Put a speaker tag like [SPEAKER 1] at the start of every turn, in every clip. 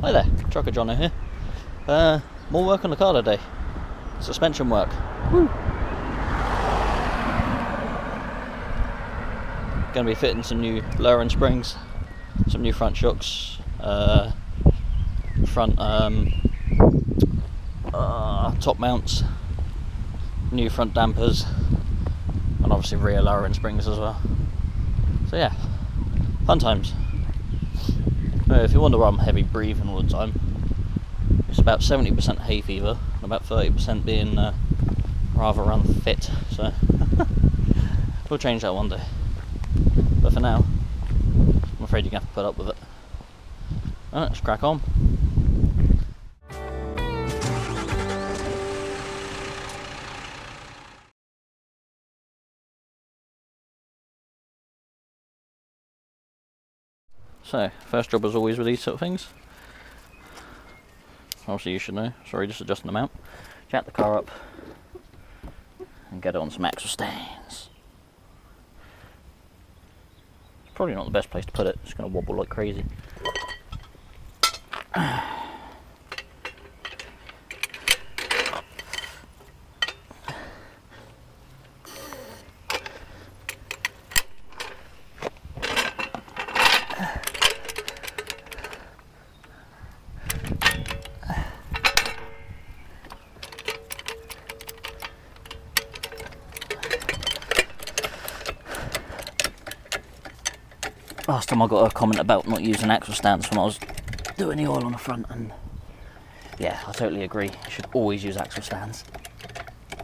[SPEAKER 1] Hi there, Trucker Jono here. More work on the car today. Suspension work. Woo! Going to be fitting some new lowering springs, some new front shocks, front top mounts, new front dampers, and obviously rear lowering springs as well. So yeah, fun times. If you wonder why I'm heavy breathing all the time, it's about 70% hay fever and about 30% being rather unfit, so we'll change that one day. But for now, I'm afraid you're going to have to put up with it. Alright, let's crack on. So, first job as always with these sort of things. Obviously you should know, sorry, just adjusting the mount. Jack the car up and get it on some axle stands. It's probably not the best place to put it, it's going to wobble like crazy. Last time I got a comment about not using axle stands when I was doing the oil on the front, and yeah, I totally agree. You should always use axle stands.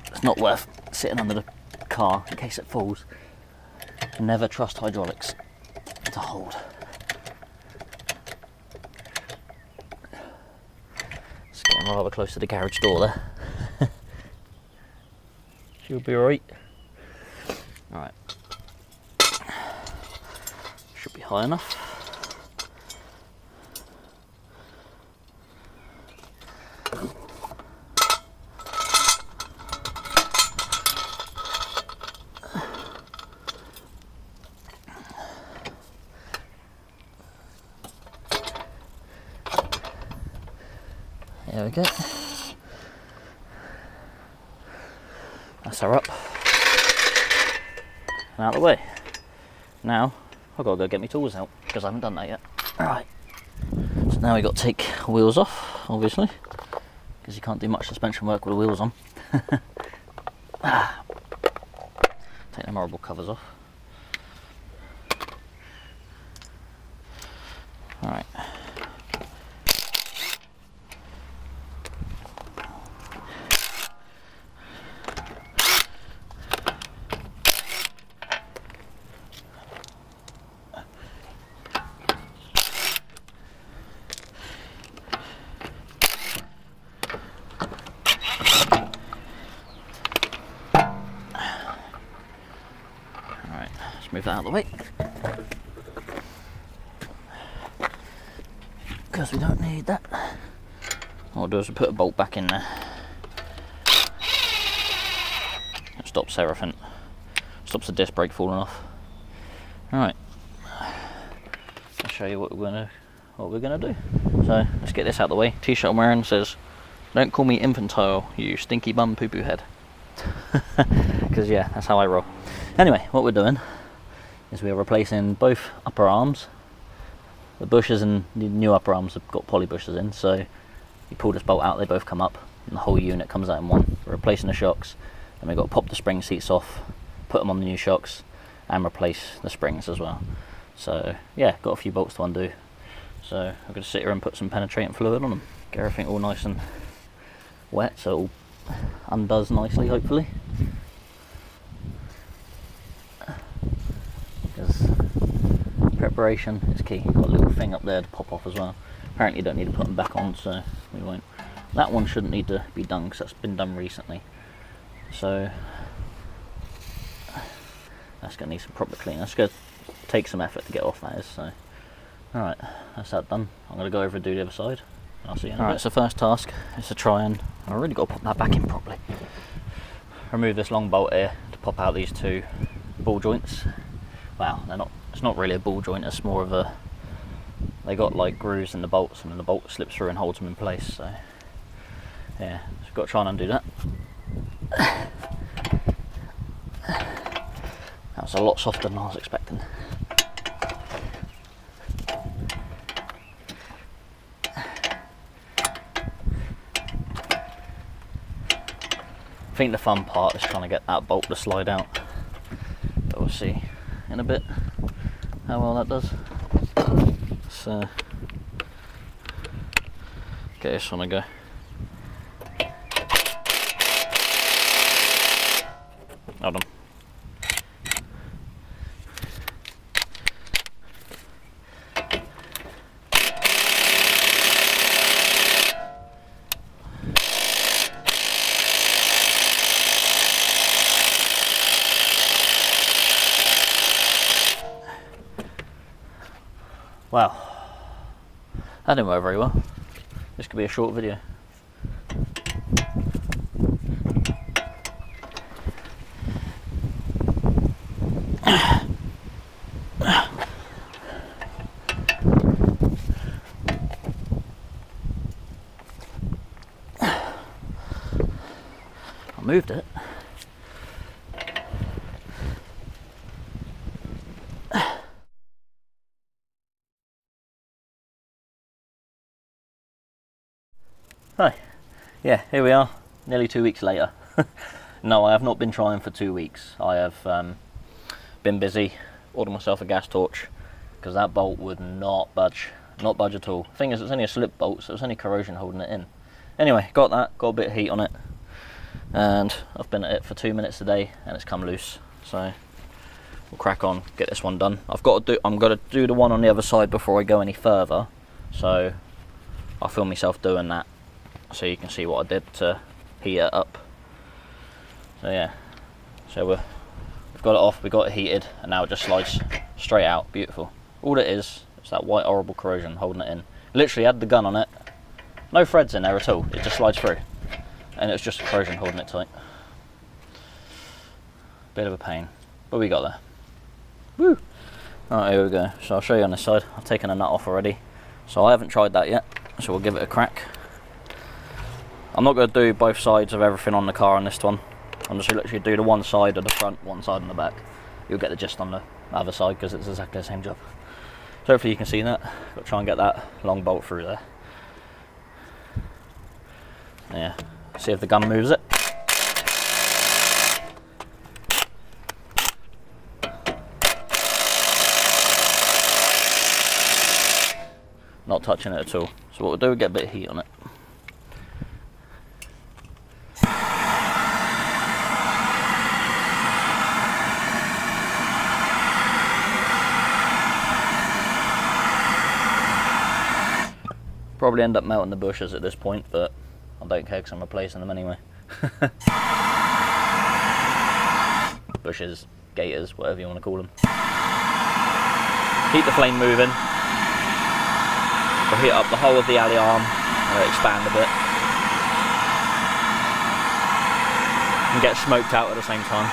[SPEAKER 1] It's not worth sitting under the car in case it falls. Never trust hydraulics to hold. It's getting rather close to the garage door there. She'll be alright. Alright. Should be high enough. There we go. That's her up. And out of the way. Now I've got to go get my tools out because I haven't done that yet. Alright, so now we've got to take wheels off, obviously, because you can't do much suspension work with the wheels on. Take them horrible covers off. Alright. Move that out of the way because we don't need that. What I'll do is put a bolt back in there. It stops everything. Stops the disc brake falling off. Alright. I'll show you what we're gonna do. So let's get this out of the way. T-shirt I'm wearing says, "Don't call me infantile, you stinky bum poo poo head." Because yeah, that's how I roll. Anyway, what we're doing is we are replacing both upper arms. The bushes and the new upper arms have got poly bushes in, so you pull this bolt out, they both come up and the whole unit comes out in one. We're replacing the shocks, and we've got to pop the spring seats off, put them on the new shocks and replace the springs as well. So yeah, got a few bolts to undo, so I'm going to sit here and put some penetrating fluid on them, get everything all nice and wet so it all undoes nicely, hopefully. Preparation is key. Got a little thing up there to pop off as well. Apparently you don't need to put them back on, so we won't. That one shouldn't need to be done because that's been done recently. So that's going to need some proper cleaning. That's going to take some effort to get off, that is. So alright, that's that done. I'm going to go over and do the other side. I'll see you in a bit. Alright, so first task is to try and, I've really got to pop that back in properly. Remove this long bolt here to pop out these two ball joints. Wow, they're not, it's not really a ball joint, it's more of a they got like grooves in the bolts, and then the bolt slips through and holds them in place. So yeah, so got to try and undo that. That was a lot softer than I was expecting. I think the fun part is trying to get that bolt to slide out, but we'll see in a bit how well that does. So get this on a go. Hold on. Wow, that didn't work very well. This could be a short video. I moved it. Hi, yeah, here we are, nearly 2 weeks later. No, I have not been trying for 2 weeks. I have been busy, ordered myself a gas torch, because that bolt would not budge at all. The thing is, it's only a slip bolt, so it's only corrosion holding it in. Anyway, got that, got a bit of heat on it, and I've been at it for 2 minutes today, and it's come loose. So we'll crack on, get this one done. I'm going to do the one on the other side before I go any further, so I'll film myself doing that, so you can see what I did to heat it up. So yeah, so we've got it off, we got it heated, and now it just slides straight out. Beautiful. All it is that white horrible corrosion holding it in. Literally had the gun on it, no threads in there at all, it just slides through, and it's just corrosion holding it tight. Bit of a pain, but we got there. Woo! Alright, here we go. So I'll show you on this side. I've taken a nut off already, so I haven't tried that yet, so we'll give it a crack. I'm not going to do both sides of everything on the car on this one. I'm just going to literally do the one side of the front, one side on the back. You'll get the gist on the other side because it's exactly the same job. So hopefully you can see that. Got to try and get that long bolt through there. Yeah, see if the gun moves it. Not touching it at all. So what we'll do, we'll get a bit of heat on it. Probably end up melting the bushes at this point, but I don't care because I'm replacing them anyway. Bushes, gators, whatever you want to call them. Keep the flame moving. We'll heat up the whole of the alley arm, expand a bit, and get smoked out at the same time.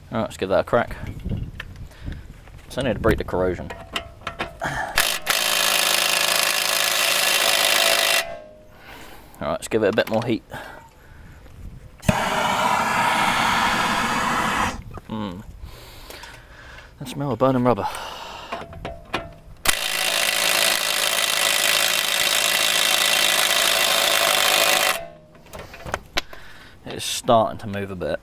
[SPEAKER 1] Alright, let's give that a crack. It's only to break the corrosion. Alright, let's give it a bit more heat. I smell of burning rubber. It's starting to move a bit.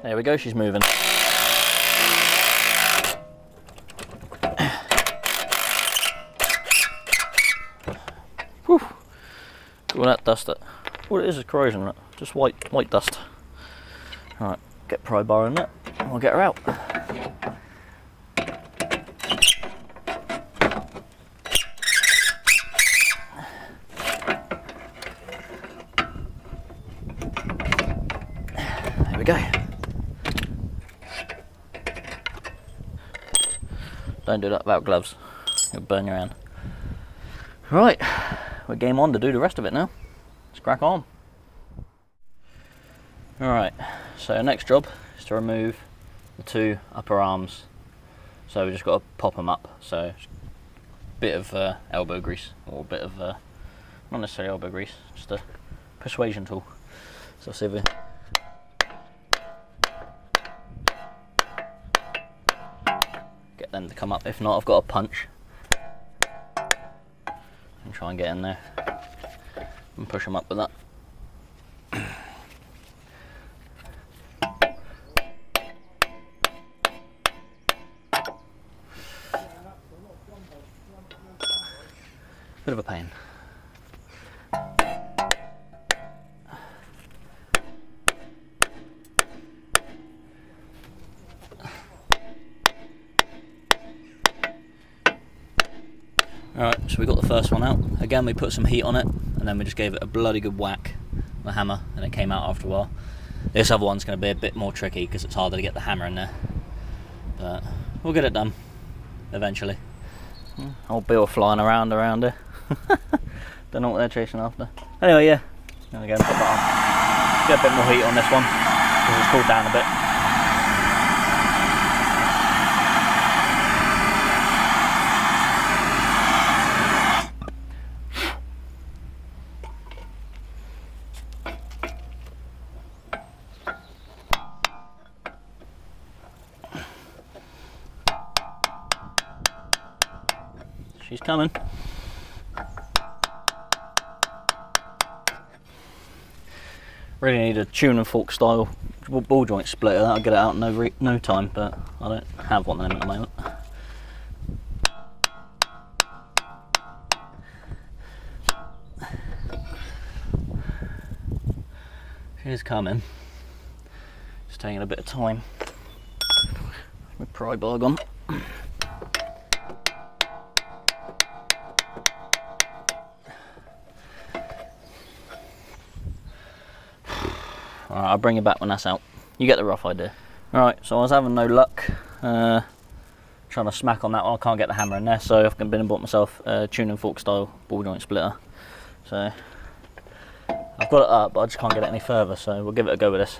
[SPEAKER 1] There we go, she's moving. Whew. All that dust, all it is corrosion, look. Just white dust. Alright, get pry bar in it, and we'll get her out. There we go. Don't do that without gloves, you'll burn your hand. Right, we're game on to do the rest of it now. Let's crack on. Alright, so next job is to remove the two upper arms. So we just got to pop them up. So a bit of elbow grease, or a bit of, not necessarily elbow grease, just a persuasion tool. So see if we get them to come up. If not, I've got a punch. And try and get in there and push them up with that. Bit of a pain. Alright, so we got the first one out. Again, we put some heat on it, and then we just gave it a bloody good whack with a hammer, and it came out after a while. This other one's going to be a bit more tricky because it's harder to get the hammer in there. But we'll get it done, eventually. Old Bill flying around here. Don't know what they're chasing after. Anyway, yeah, gonna go and put that on. Get a bit more heat on this one because it's cooled down a bit. She's coming. Really need a tune and fork style ball joint splitter. That'll get it out in no time, but I don't have one of them at the moment. She's coming. It's taking a bit of time. My pry bar gone. Alright, I'll bring you back when that's out. You get the rough idea. Alright, so I was having no luck trying to smack on that one. I can't get the hammer in there, so I've been and bought myself a tune and fork style ball joint splitter. So I've got it up, but I just can't get it any further, so we'll give it a go with this.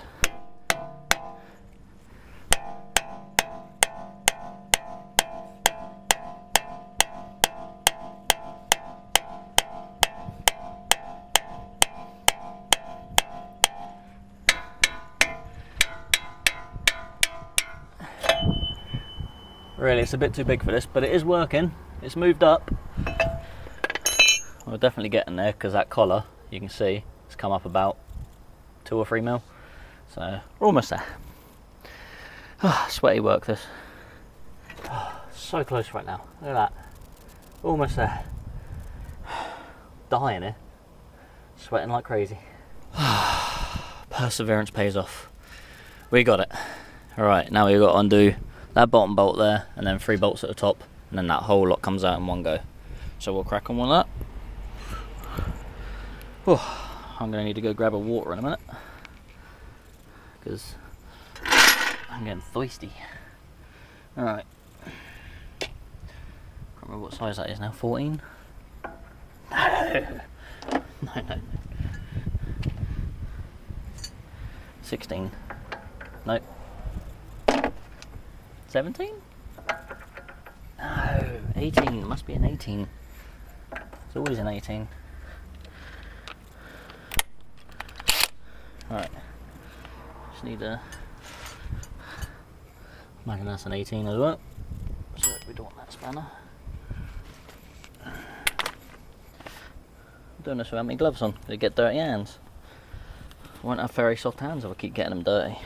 [SPEAKER 1] Really, it's a bit too big for this, but it is working. It's moved up. We're definitely getting there because that collar, you can see, it's come up about 2 or 3 mil. So we're almost there. Oh, sweaty work this. Oh, so close right now. Look at that. Almost there. Dying here. Sweating like crazy. Perseverance pays off. We got it. Alright, now we've got to undo that bottom bolt there, and then 3 bolts at the top, and then that whole lot comes out in one go. So we'll crack on with that. Oh, I'm going to need to go grab a water in a minute, because I'm getting thirsty. Alright. Can't remember what size that is now, 14? No. No. 16. No. 17? No, 18. Must be an 18. It's always an 18. Alright. Just need a... imagine that's an 18 as well. So we don't want that spanner. I'm doing this without my gloves on. They get dirty hands. I won't have very soft hands if I keep getting them dirty.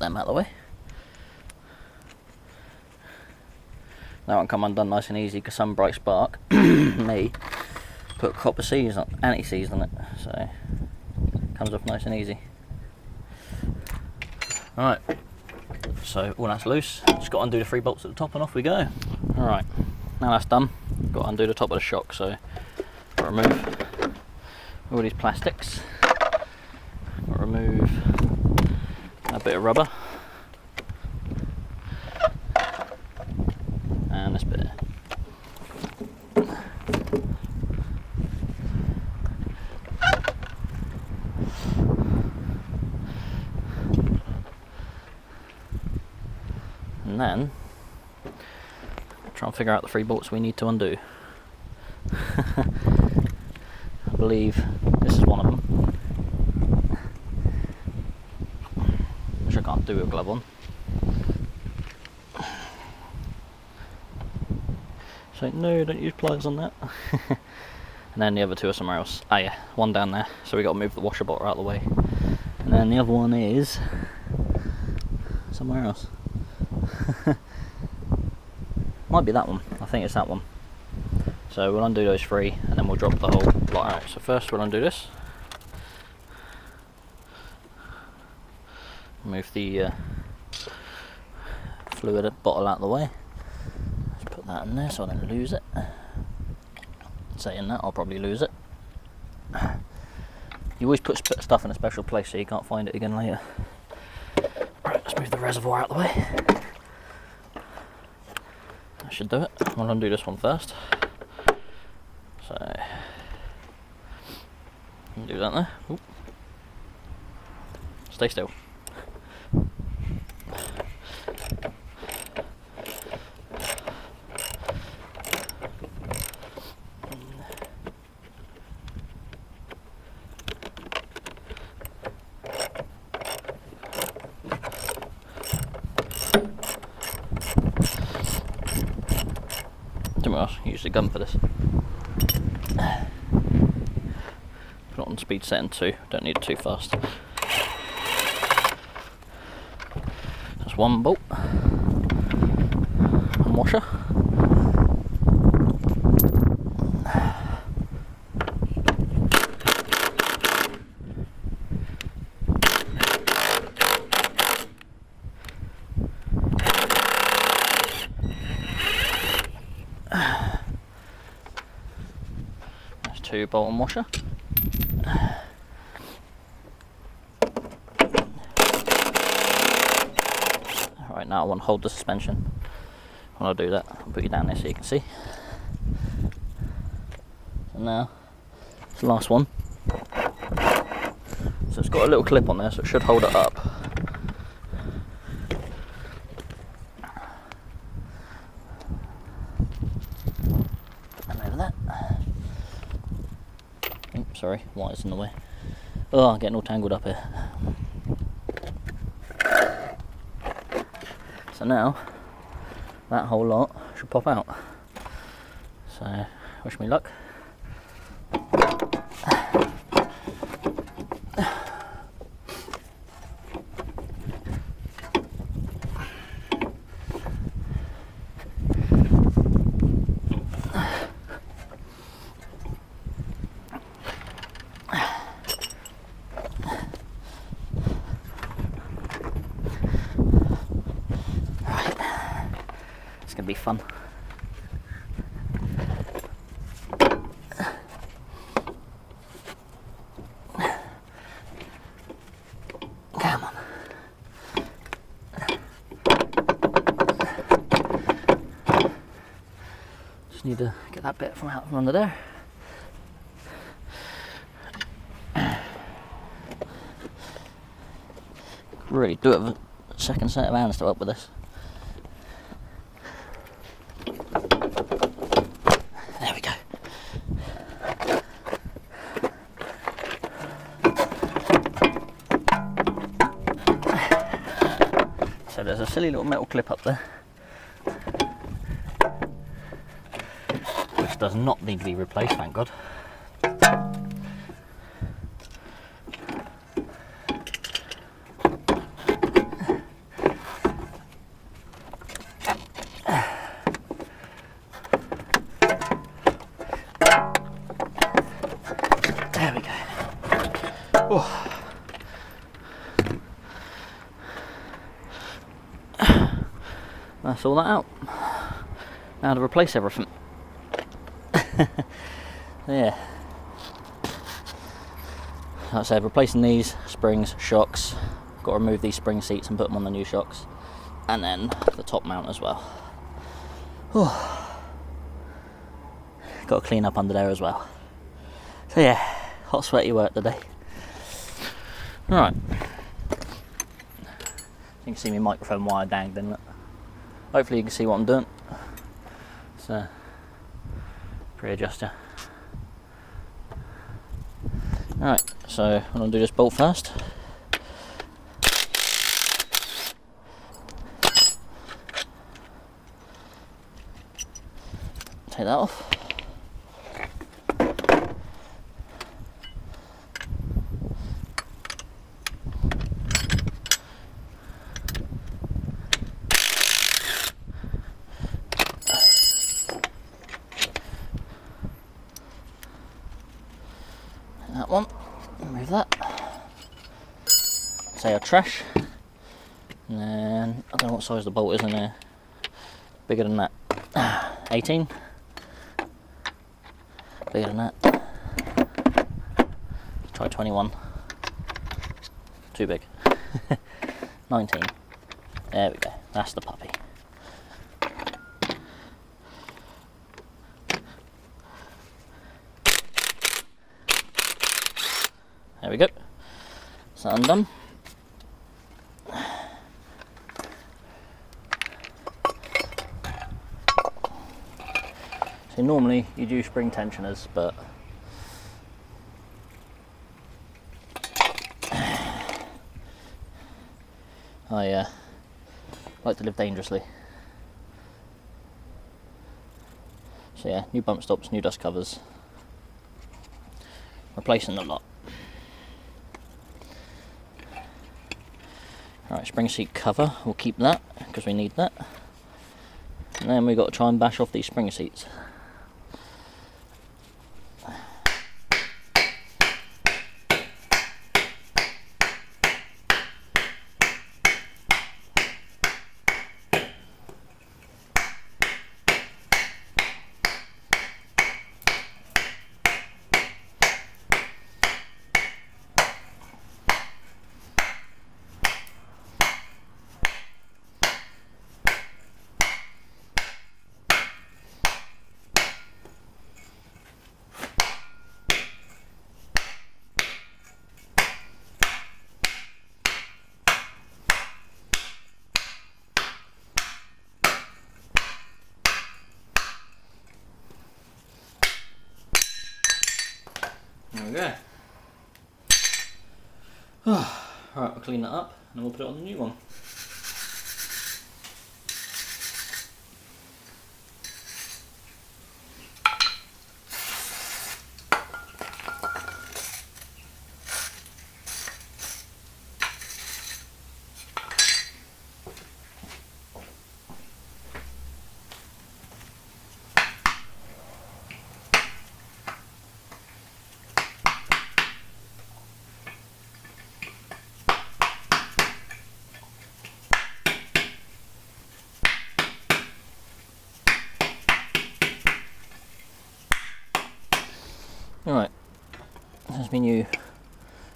[SPEAKER 1] them out of the way. That one come undone nice and easy because some bright spark, me, put copper season, anti-season on it, so it comes off nice and easy. Alright, so all that's loose, just got to undo the 3 bolts at the top and off we go. Alright, now that's done, got to undo the top of the shock, so got to remove all these plastics, got to remove a bit of rubber, and this bit. And then try and figure out the 3 bolts we need to undo. I believe this is one of them, which I can't do with a glove on. So no, don't use pliers on that. And then the other 2 are somewhere else. Ah yeah, one down there, so we got to move the washer bottle out of the way. And then the other one is somewhere else. Might be that one, I think it's that one. So we'll undo those 3 and then we'll drop the whole lot. Alright, so first we'll undo this. Move the fluid bottle out of the way. Just put that in there so I don't lose it. Saying that, I'll probably lose it. You always put stuff in a special place so you can't find it again later. Right, let's move the reservoir out of the way. That should do it. I'll undo this one first. So, do that there. Oop. Stay still. Use the gun for this. Put it on speed setting 2, don't need it too fast. That's 1 bolt. And washer. That's 2 bolt and washer. Alright, now I want to hold the suspension. When I do that, I'll put you down there so you can see. So now, it's the last one. So it's got a little clip on there, so it should hold it up. And over that. Oops, sorry, wire's in the way. Oh, I'm getting all tangled up here. So now, that whole lot should pop out. So, wish me luck. It's going to be fun. Come on. Just need to get that bit from out from under there. Really do have a second set of hands to help with this. There we go. So there's a silly little metal clip up there, which does not need to be replaced, thank God. That's all that out. Now to replace everything. Yeah. Like I said, replacing these springs, shocks. Got to remove these spring seats and put them on the new shocks. And then the top mount as well. Got to clean up under there as well. So yeah, hot sweaty work today. Right. You can see my microphone wire dangling. Hopefully you can see what I'm doing. It's a pre-adjuster. Alright, so I'm going to do this bolt first. Take that off. That one, remove that. Say our trash. And then, I don't know what size the bolt is in there. Bigger than that. 18. Bigger than that. Try 21. Too big. 19. There we go. That's the puppy. There we go. So undone. So normally you do spring tensioners, but I like to live dangerously. So yeah, new bump stops, new dust covers, replacing the lot. Alright, spring seat cover, we'll keep that because we need that. And then we've got to try and bash off these spring seats. There we go. Alright, we'll clean that up and then we'll put it on the new one. Alright, this is my new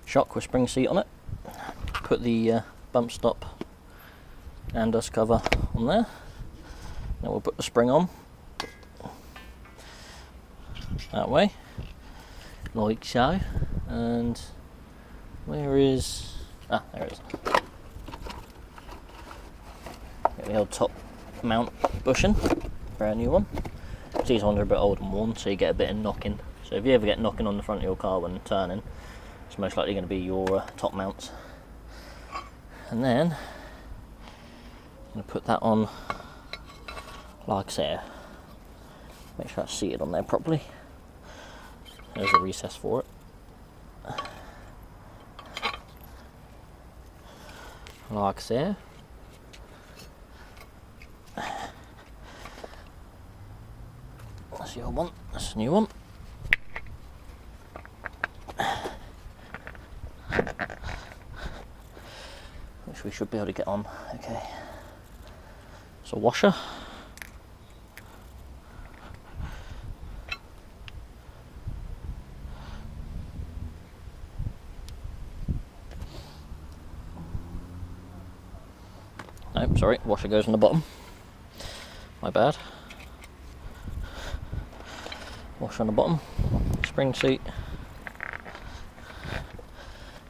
[SPEAKER 1] shock with spring seat on it. Put the bump stop and dust cover on there. Then we'll put the spring on that way, like so. And where is, there it is. Get the old top mount bushing, brand new one. These ones are a bit old and worn, so you get a bit of knocking. So if you ever get knocking on the front of your car when turning, it's most likely going to be your top mounts. And then I'm going to put that on like so. Make sure that's seated on there properly. There's a recess for it. Like so. That's the old one, that's the new one. we should be able to get on. Okay, so washer. No, sorry, washer goes on the bottom. My bad. Washer on the bottom, spring seat,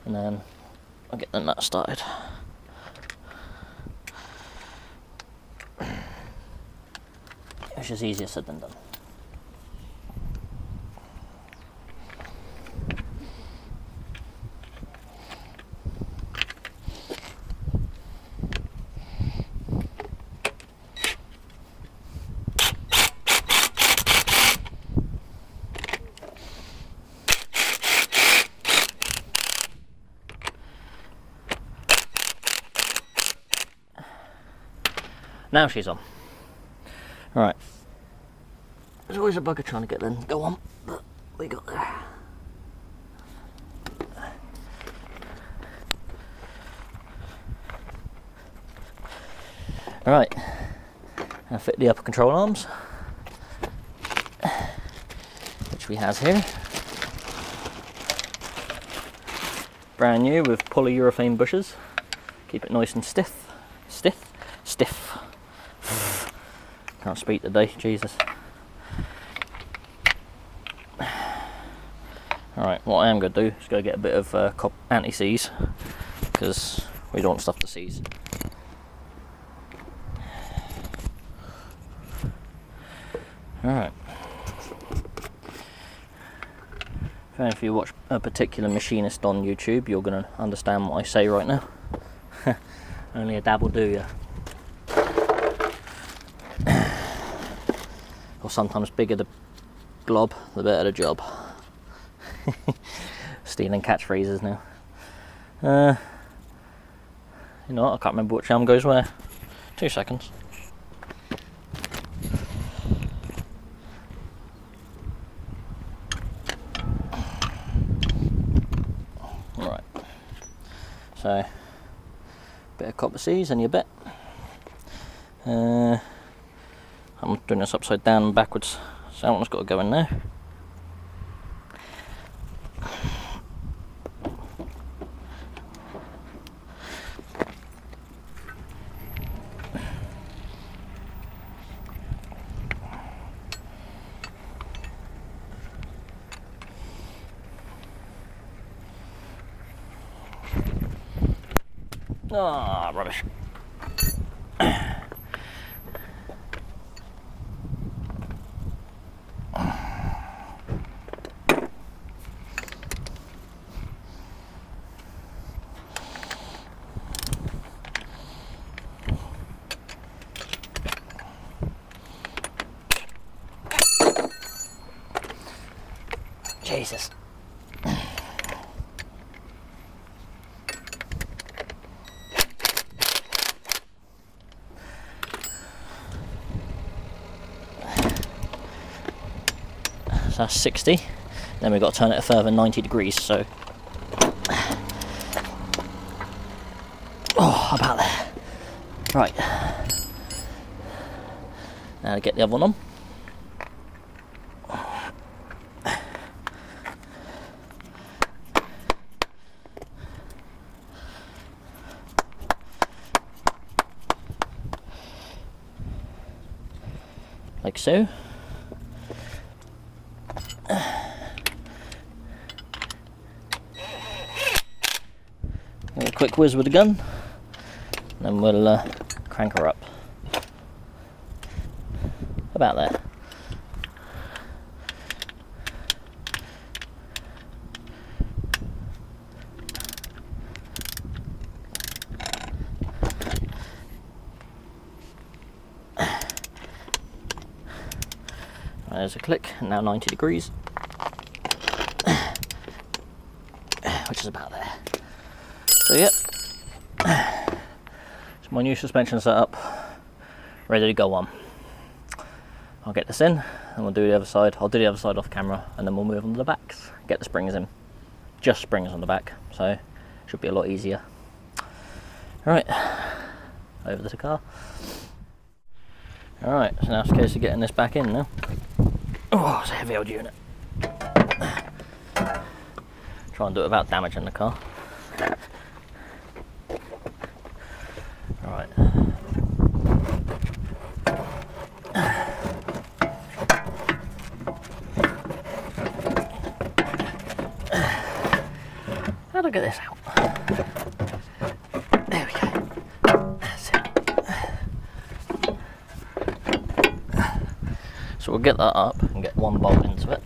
[SPEAKER 1] and then I'll get the nut started. Which is easier said than done. Now she's on. Right. There's always a bugger trying to get them go on, but we got there. Right. Now fit the upper control arms, which we have here. Brand new with polyurethane bushes. Keep it nice and stiff. Stiff. Can't speak today, Jesus. Alright, what I am going to do is go get a bit of anti-seize, because we don't want stuff to seize. Alright. If you watch a particular machinist on YouTube, you're going to understand what I say right now. Only a dab will do you. Or sometimes bigger the glob, the better the job. Stealing catchphrases now. You know what, I can't remember which arm goes where. 2 seconds. Right. So, bit of copper seize and your bit. I'm doing this upside down and backwards, so that one's got to go in there. Ah, rubbish. Jesus. So that's 60. Then we've got to turn it a further 90 degrees, so. Oh, about there. Right. Now to get the other one on. Like so. A quick whiz with the gun, then we'll crank her up. About there. There's a click, and now 90 degrees, which is about there. So yeah, it's my new suspension setup, ready to go on. I'll get this in, and we'll do the other side. I'll do the other side off camera, and then we'll move on to the backs. Get the springs in, just springs on the back, so should be a lot easier. Right, over to the car. Alright, so now it's a case of getting this back in now. Oh, it's a heavy old unit. Try and do it without damaging the car. Alright. How do I get this out? There we go. That's it. So we'll get that up and get one bolt into it.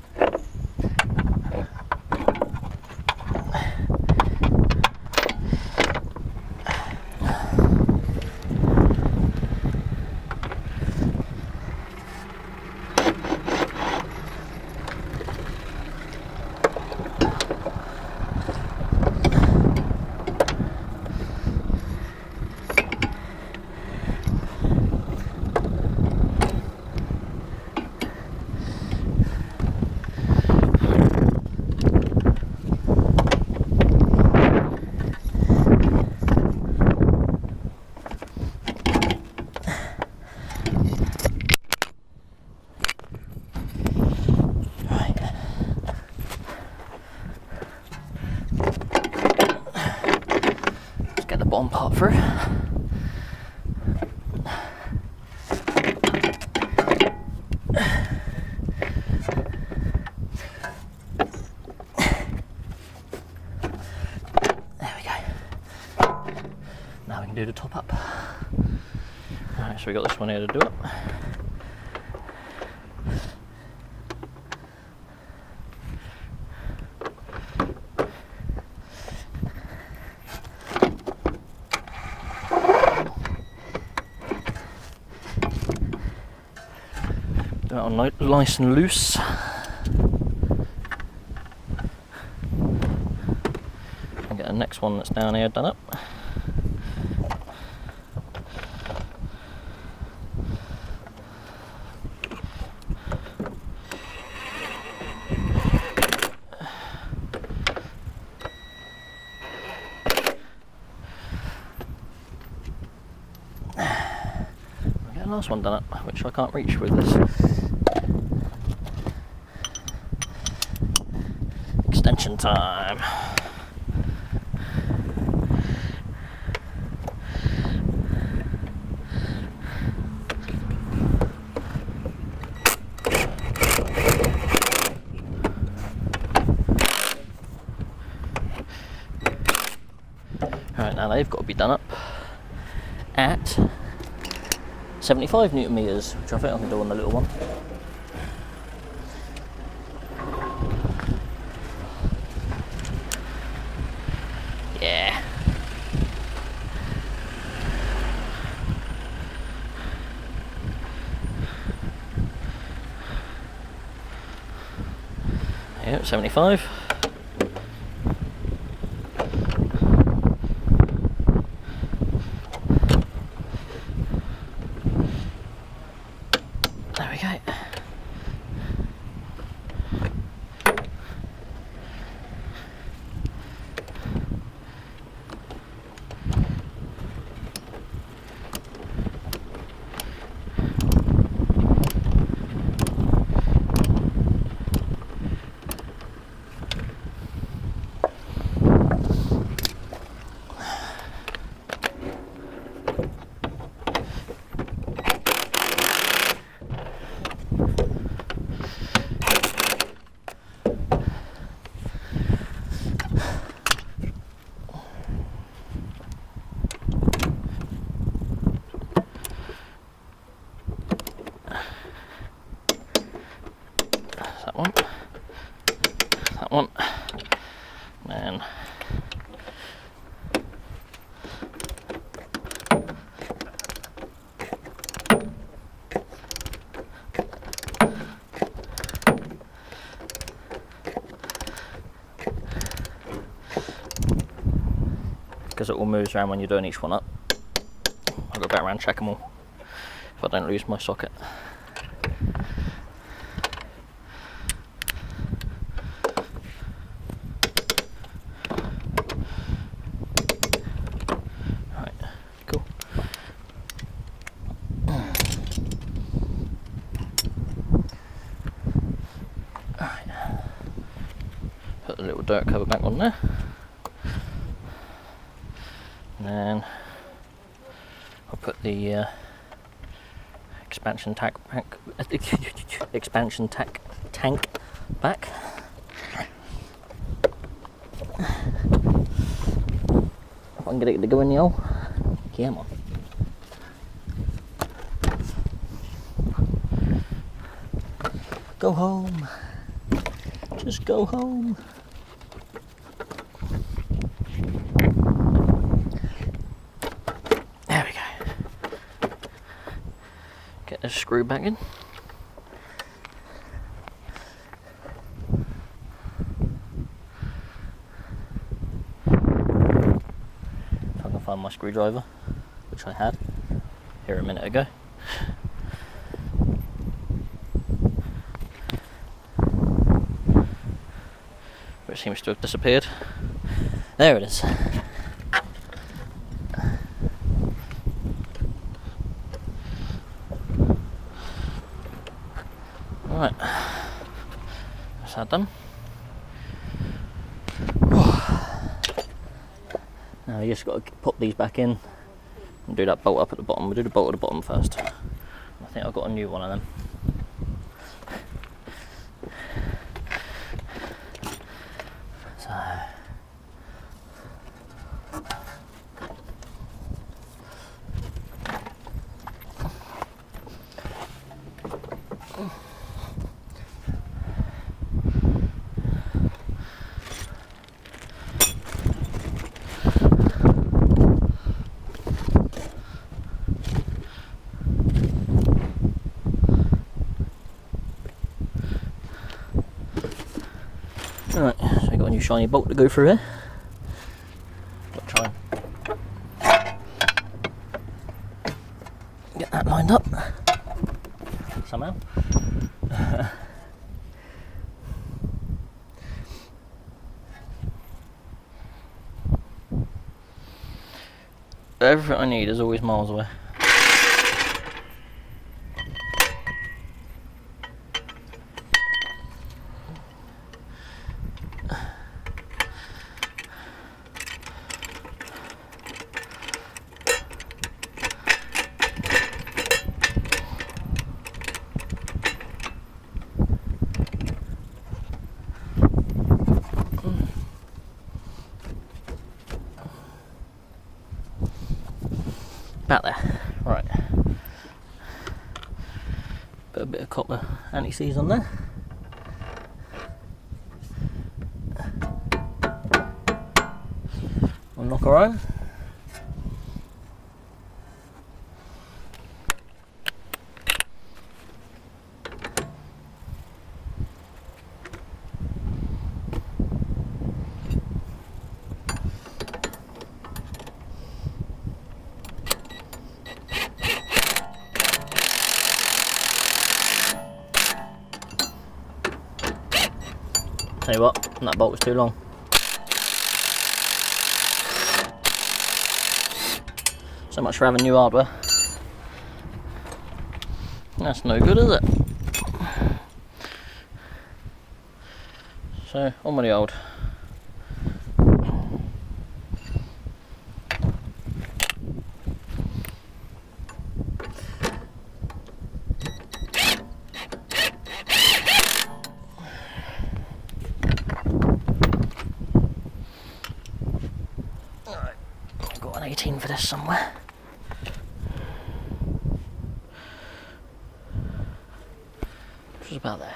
[SPEAKER 1] Bottom part through. There we go. Now we can do the top up. Alright, so we got this one here to do it. Do it on nice and loose. And get the next one that's down here done up. Get the last one done up, which I can't reach with this. Extension time. Alright, now they've got to be done up at 75 Newton meters, which I think I can do on the little one. Yeah. Yep, 75. There we go. That one, that one, and because it all moves around when you're doing each one up, I'll go back around and check them all if I don't lose my socket. Right. put the little dirt cover back on there, and then I'll put the expansion tank back. If I can get it to go in the hole. Come on. Go home. Just go home. There we go. Get this screw back in. If I can find my screwdriver, which I had here a minute ago. It seems to have disappeared. There it is. Right, that's that done. Now you just got to pop these back in and do that bolt up at the bottom. We'll do the bolt at the bottom first. I think I've got a new one of them. Right, so we've got a new shiny bolt to go through here. Got to try and get that lined up somehow. Everything I need is always miles away. About there. Right. Put a bit of copper anti-seize on there. We'll knock her on. Tell you what, that bolt was too long. So much for having new hardware. That's no good, is it? So, on with the old. Got an 18 for this somewhere. Which is about there.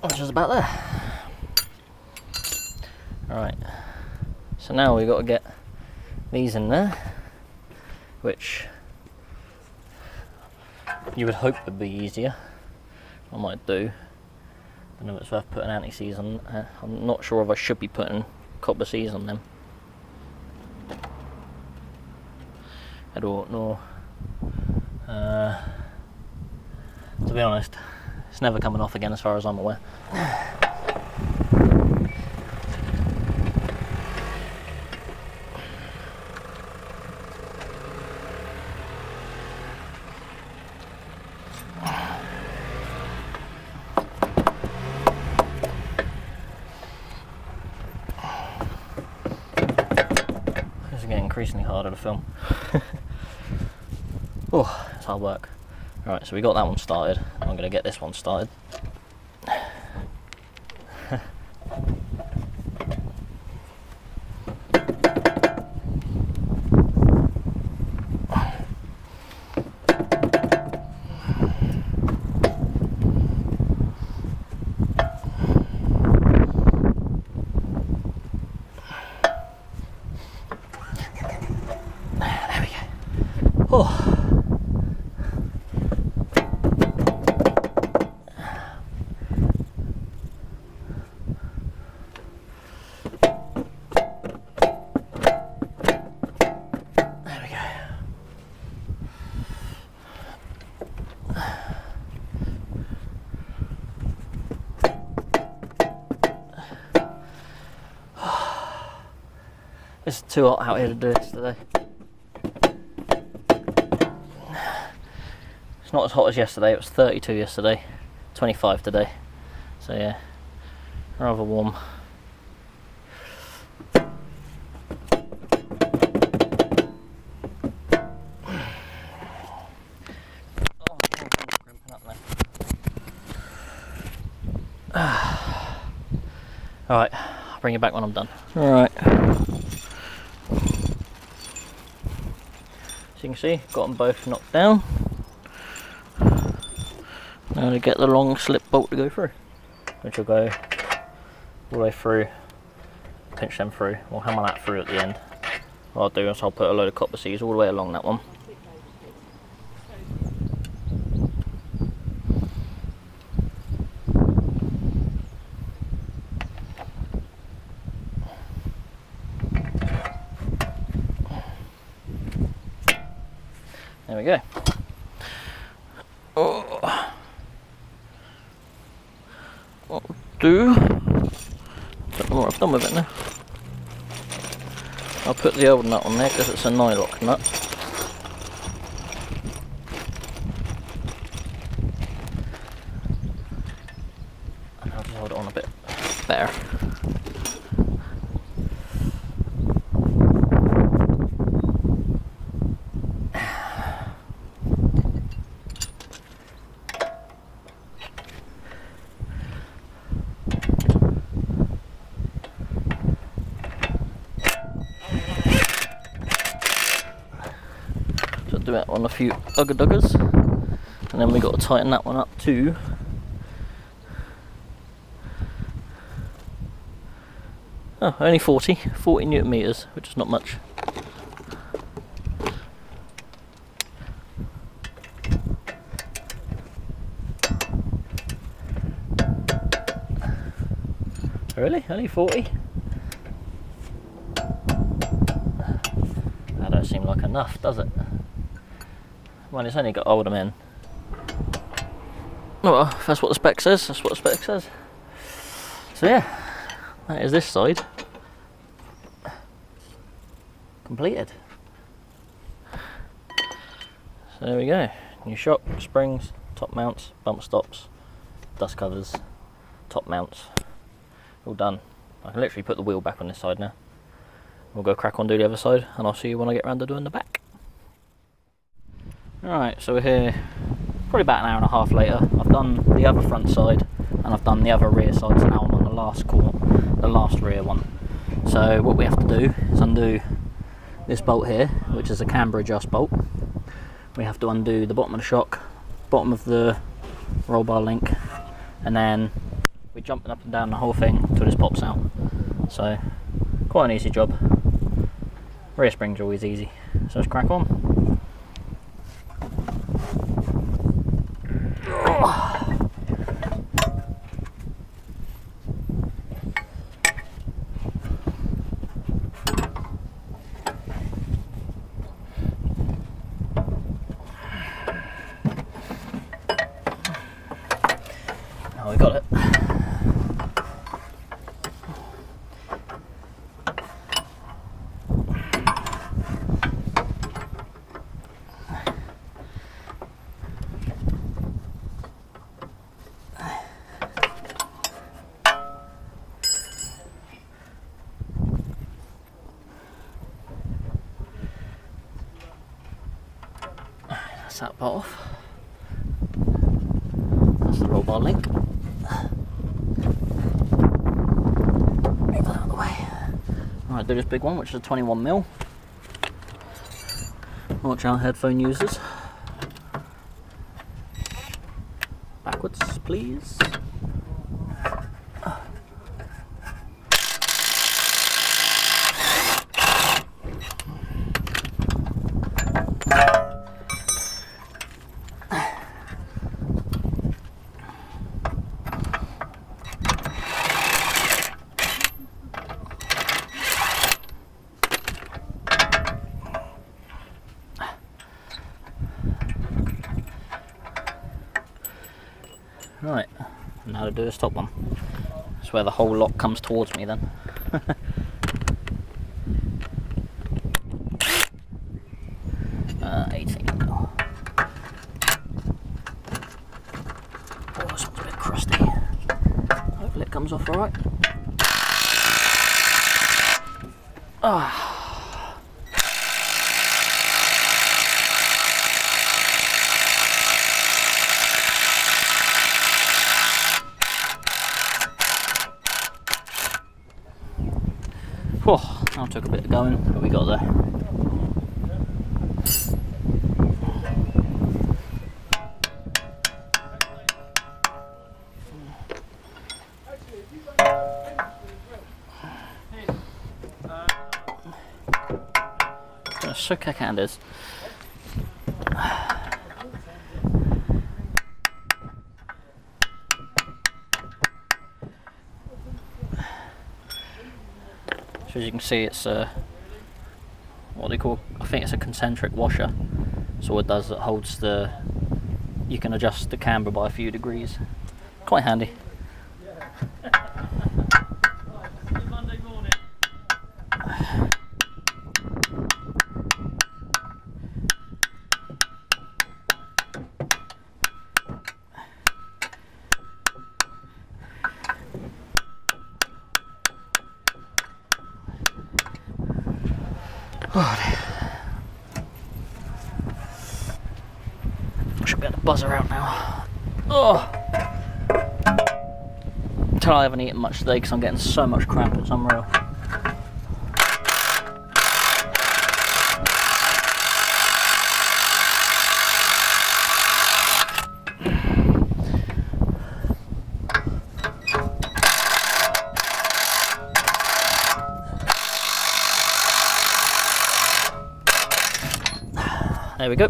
[SPEAKER 1] Which is about there. Alright, so now we've got to get these in there, which you would hope would be easier. I might do don't know if it's worth putting anti-seize on. I'm not sure if I should be putting copper seize on them. I don't know. To be honest, it's never coming off again as far as I'm aware. This is getting increasingly harder to film. Oh, it's hard work. Right, so we got that one started. I'm going to get this one started. There we go. Oh. It's too hot out here to do this today. It's not as hot as yesterday. It was 32 yesterday, 25 today. So yeah, rather warm. Alright, I'll bring you back when I'm done. Alright. So you can see, got them both knocked down. Now to get the long slip bolt to go through, which will go all the way through, pinch them through. We'll hammer that through at the end. What I'll do is I'll put a load of copper seize all the way along that one. There we go. Oh. What I'll do, don't know what I've done with it now. I'll put the old nut on there because it's a nylock nut. And I'll just hold it on a bit better. Do it on a few ugger-duggers, and then we got to tighten that one up too. Oh, only 40 Newton meters, which is not much. Really? Only 40? That don't seem like enough, does it? Well, it's only got older men. Oh, well, if that's what the spec says, that's what the spec says. So yeah, that is this side completed. So there we go. New shock, springs, top mounts, bumper stops, dust covers, top mounts, all done. I can literally put the wheel back on this side now. We'll go crack on, do the other side, and I'll see you when I get around to doing the back. Alright, so we're here probably about an hour and a half later. I've done the other front side and I've done the other rear side, so now I'm on the last core, the last rear one. So what we have to do is undo this bolt here, which is a camber adjust bolt. We have to undo the bottom of the shock, bottom of the roll bar link, and then we're jumping up and down the whole thing until this pops out. So quite an easy job. Rear springs are always easy, so let's crack on. Oh, we got it. That's that part off. That's the roll bar link. Move that out of the way. Alright, do this big one, which is a 21mm. Watch our headphone users. Backwards, please. Right, now to do this top one. That's where the whole lot comes towards me then. 18mm. Oh, this one's a bit crusty. Hopefully it comes off alright. Ah. Oh, that took a bit of going, but we got there. So kick-handed. So as you can see, it's what they call, I think it's a concentric washer. So what it does, it holds the, you can adjust the camber by a few degrees. Quite handy. I should be able to buzz her out now. Oh! Until I haven't eaten much today because I'm getting so much cramp, it's unreal. There we go.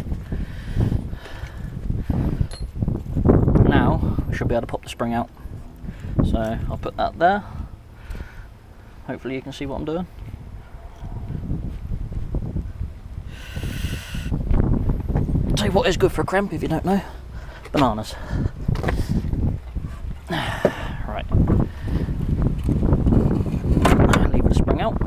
[SPEAKER 1] Now we should be able to pop the spring out. So I'll put that there. Hopefully you can see what I'm doing. Tell you what is good for a cramp if you don't know. Bananas. Right. Leave the spring out.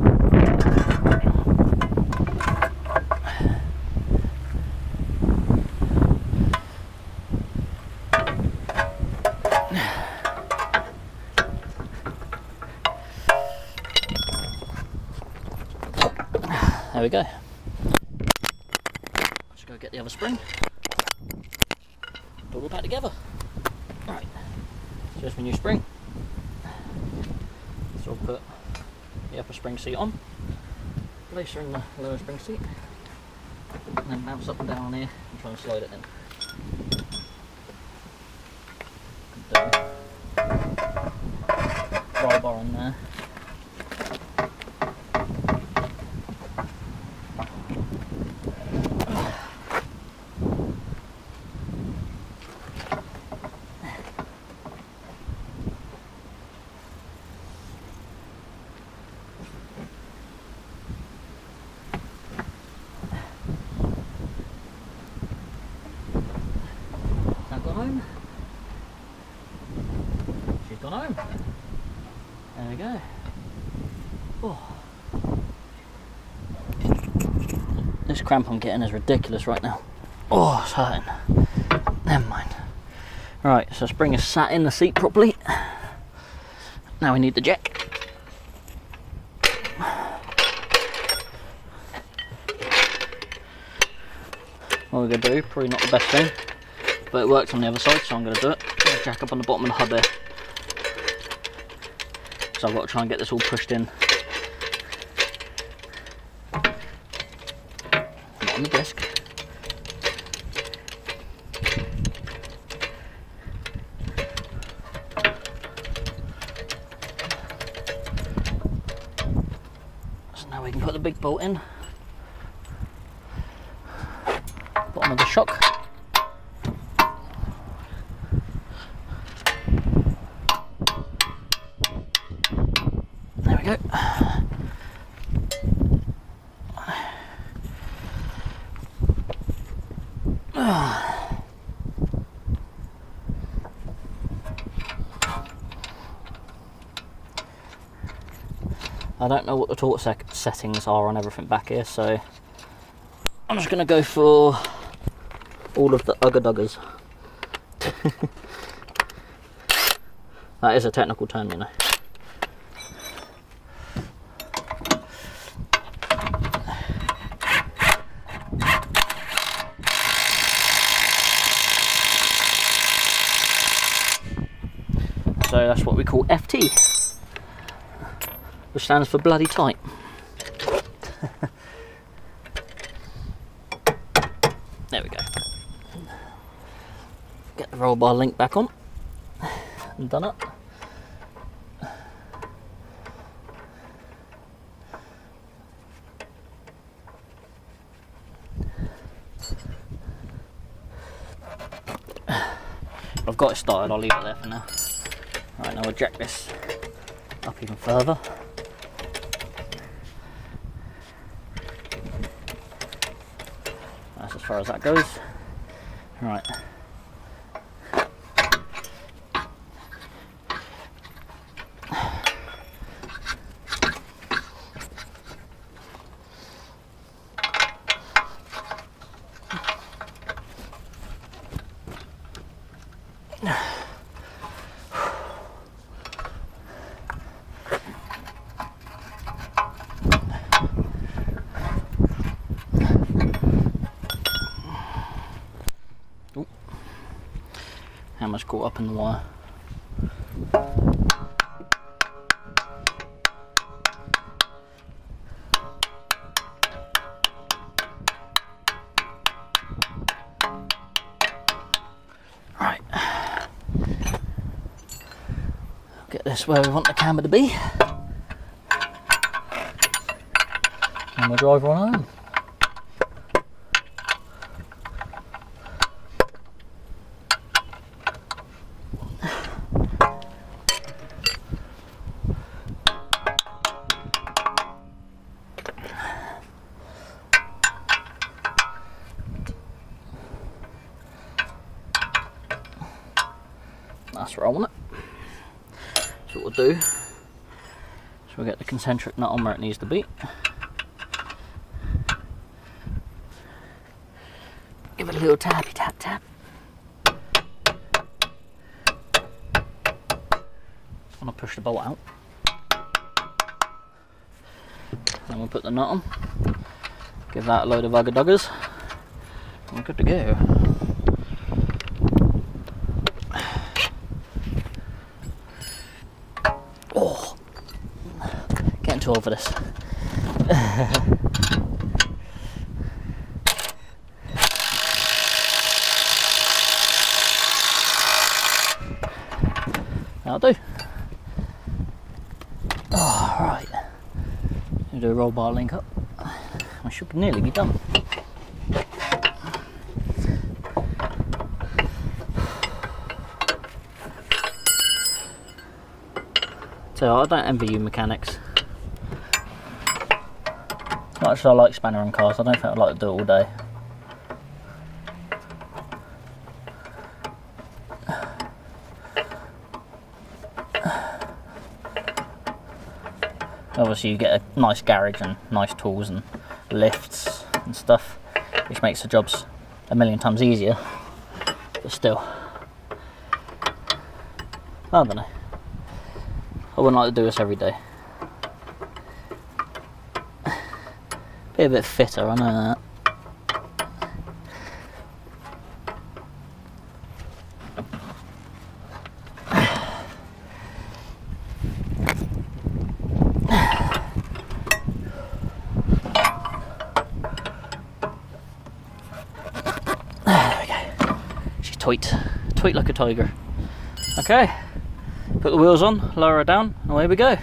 [SPEAKER 1] There we go. Let's go get the other spring. Put it all back together. Right. So there's my new spring. So I'll put the upper spring seat on. Place her in the lower spring seat. And then bounce up and down on here and try and slide it in. Roll bar in there. Home. gone home. There we go. Oh. This cramp I'm getting is ridiculous right now. Oh, it's hurting. Never mind. Right, so spring is sat in the seat properly. Now we need the jack. What we're going to do, probably not the best thing, but it works on the other side, so I'm going to do it. Jack up on the bottom of the hub there. So I've got to try and get this all pushed in. Not on the disc. So now we can put the big bolt in. Bottom of the shock. There we go. I don't know what the torque settings are on everything back here, so I'm just going to go for all of the ugga-duggers. That is a technical term, you know. So that's what we call FT, which stands for bloody tight. There we go. Get the roll bar link back on and done up. I've got it started, I'll leave it there for now. Right, now we'll jack this up even further. That's as far as that goes. Right. Hammer's caught up in the wire. Right. Get this where we want the camber to be. And we'll drive on home. That's where I want it. So what we'll do is we'll get the concentric nut on where it needs to be. Give it a little tappy tap tap. I'm gonna push the bolt out. Then we'll put the nut on. Give that a load of ugga-duggers. And we're good to go. Oh, getting too old for this. That'll do. Oh, right. Do a roll bar link up. I should nearly be done. So I don't envy you mechanics. As much as I like spanner on cars, I don't think I'd like to do it all day. Obviously you get a nice garage and nice tools and lifts and stuff, which makes the jobs a million times easier, but still, I don't know, I wouldn't like to do this every day. Be a bit fitter, I know that. Tweet like a tiger. Okay, put the wheels on, lower her down, and away we go.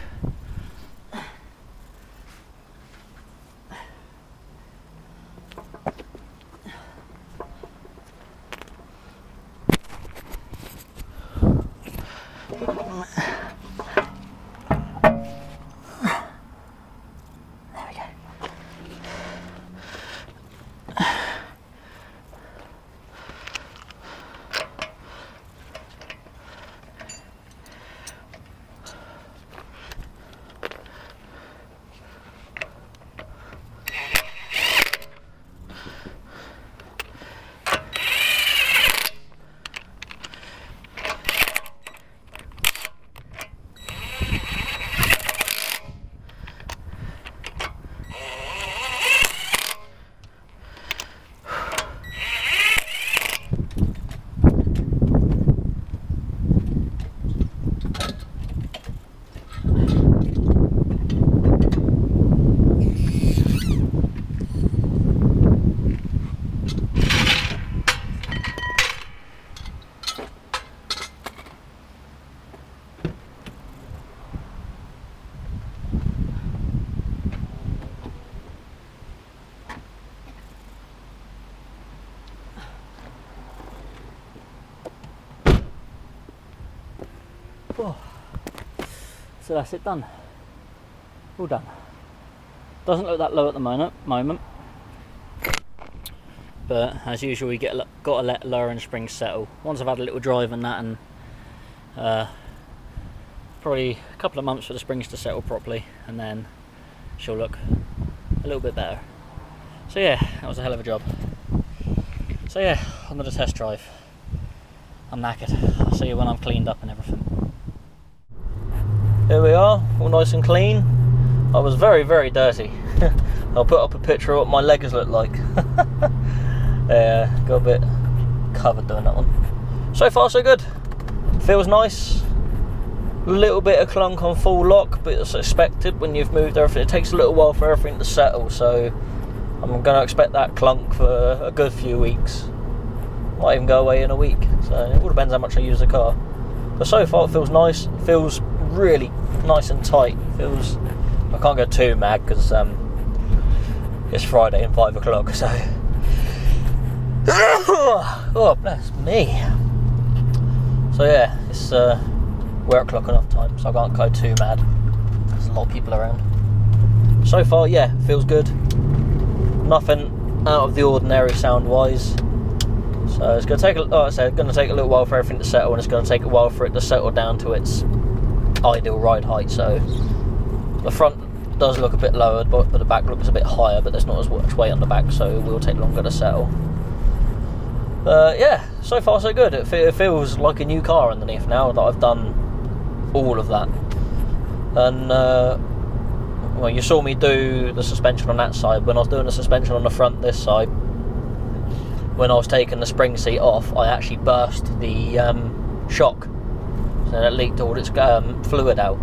[SPEAKER 1] Oh. So that's it done. All done. Doesn't look that low at the moment. But as usual, we got to let lowering springs settle. Once I've had a little drive on that, and probably a couple of months for the springs to settle properly, and then she'll look a little bit better. So yeah, that was a hell of a job. So yeah, on to the test drive. I'm knackered. I'll see you when I'm cleaned up and everything. Here we are, all nice and clean. I was very, very dirty. I'll put up a picture of what my legs look like. Yeah, got a bit covered doing that one. So far so good. Feels nice. A little bit of clunk on full lock, but it's expected when you've moved everything. It takes a little while for everything to settle, so I'm going to expect that clunk for a good few weeks. Might even go away in a week, so it all depends how much I use the car. But so far it feels nice. It feels really nice and tight. Feels, I can't go too mad because it's Friday and 5 o'clock, so oh bless me. So yeah, it's we're at clock enough time, so I can't go too mad. There's a lot of people around. So far, yeah, feels good. Nothing out of the ordinary sound wise. So it's going to take, like I said, going to take a little while for everything to settle, and it's going to take a while for it to settle down to its ideal ride height. So the front does look a bit lowered, but the back looks a bit higher, but there's not as much weight on the back, so it will take longer to settle. Yeah, so far so good. It feels like a new car underneath now that I've done all of that. And well, you saw me do the suspension on that side. When I was doing the suspension on the front this side, when I was taking the spring seat off, I actually burst the shock, and it leaked all its fluid out.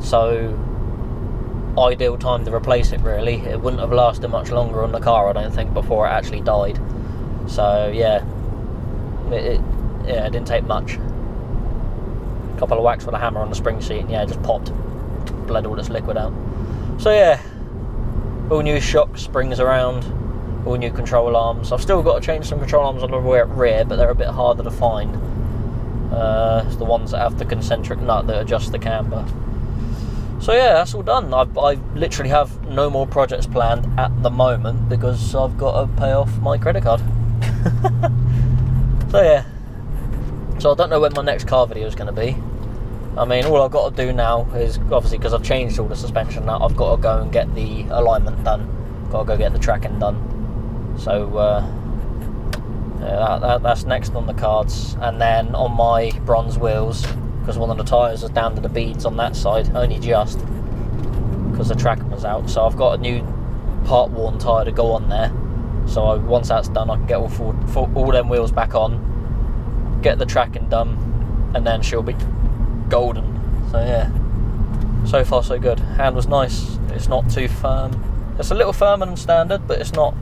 [SPEAKER 1] So ideal time to replace it, really. It wouldn't have lasted much longer on the car, I don't think, before it actually died. So yeah, it didn't take much. A couple of whacks with a hammer on the spring seat, and yeah, it just popped, bled all this liquid out. So yeah, all new shock springs around, all new control arms. I've still got to change some control arms on the rear, but they're a bit harder to find. It's the ones that have the concentric nut that adjusts the camber. So yeah, that's all done. I literally have no more projects planned at the moment because I've got to pay off my credit card. So yeah, so I don't know when my next car video is going to be. I mean, all I've got to do now is, obviously because I've changed all the suspension now, I've got to go and get the alignment done, got to go get the tracking done. So yeah, that's next on the cards. And then on my bronze wheels, because one of the tyres is down to the beads on that side, only just, because the tracking was out, so I've got a new part worn tyre to go on there. So once that's done, I can get all them wheels back on, get the tracking done, and then she'll be golden. So yeah, so far so good. Hand was nice, it's not too firm, it's a little firmer than standard, but it's not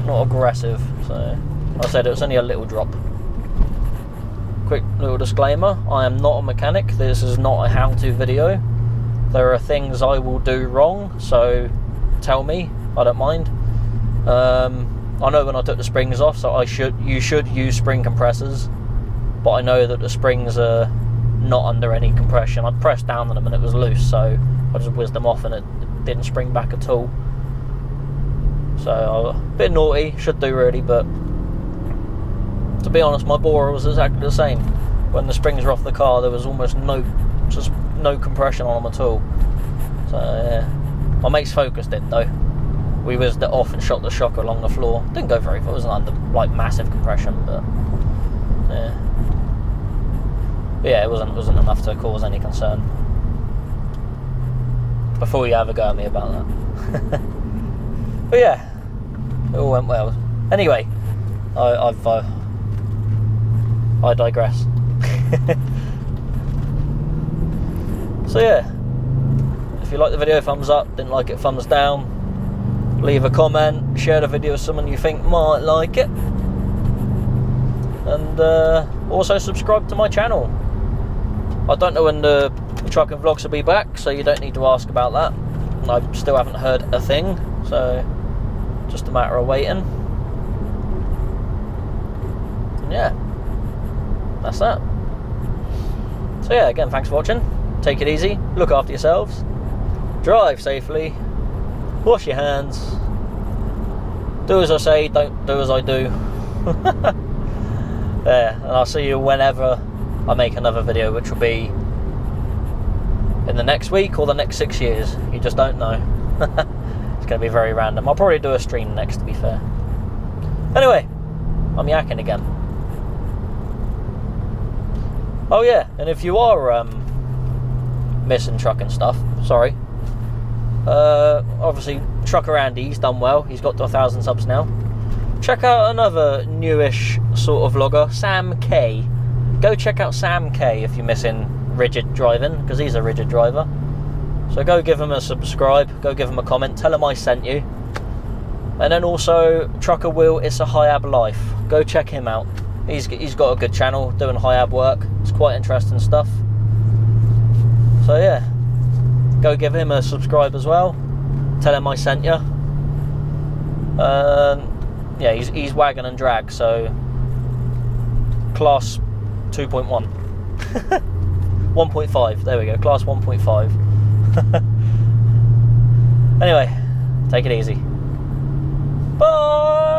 [SPEAKER 1] aggressive. So like I said, it was only a little drop. Quick little disclaimer, I am not a mechanic, this is not a how-to video. There are things I will do wrong, so tell me, I don't mind. I know when I took the springs off, so you should use spring compressors, but I know that the springs are not under any compression. I pressed down on them and it was loose, so I just whizzed them off and it didn't spring back at all. So a bit naughty, should do really, but to be honest, my bore was exactly the same. When the springs were off the car, there was almost no compression on them at all. So yeah, my mate's Focus did though. We whizzed it off and shot the shocker along the floor. Didn't go very far, it wasn't under like massive compression, but yeah. Yeah, it wasn't enough to cause any concern. Before you have a go at me about that. But yeah, it all went well. Anyway, I digress. So yeah, if you like the video, thumbs up. Didn't like it, thumbs down. Leave a comment, share the video with someone you think might like it, and also subscribe to my channel. I don't know when the trucking vlogs will be back, so you don't need to ask about that. I still haven't heard a thing, so just a matter of waiting. And yeah, that's that. So yeah, again, thanks for watching. Take it easy, look after yourselves, drive safely, wash your hands, do as I say, don't do as I do. Yeah, and I'll see you whenever I make another video, which will be in the next week or the next 6 years. You just don't know. It's going to be very random. I'll probably do a stream next, to be fair. Anyway, I'm yakking again. Oh yeah, and if you are missing trucking stuff, sorry. Obviously, Trucker Andy, he's done well. He's got to 1,000 subs now. Check out another newish sort of vlogger, SamK. Go check out SamK if you're missing rigid driving, because he's a rigid driver. So go give him a subscribe, go give him a comment, tell him I sent you. And then also Trucker Will, It's a Hiab Life. Go check him out. He's got a good channel doing hiab work. It's quite interesting stuff. So yeah, go give him a subscribe as well. Tell him I sent you. Yeah, he's wagon and drag, so class 2.1. 1.5, there we go, class 1.5. Anyway, take it easy. Bye!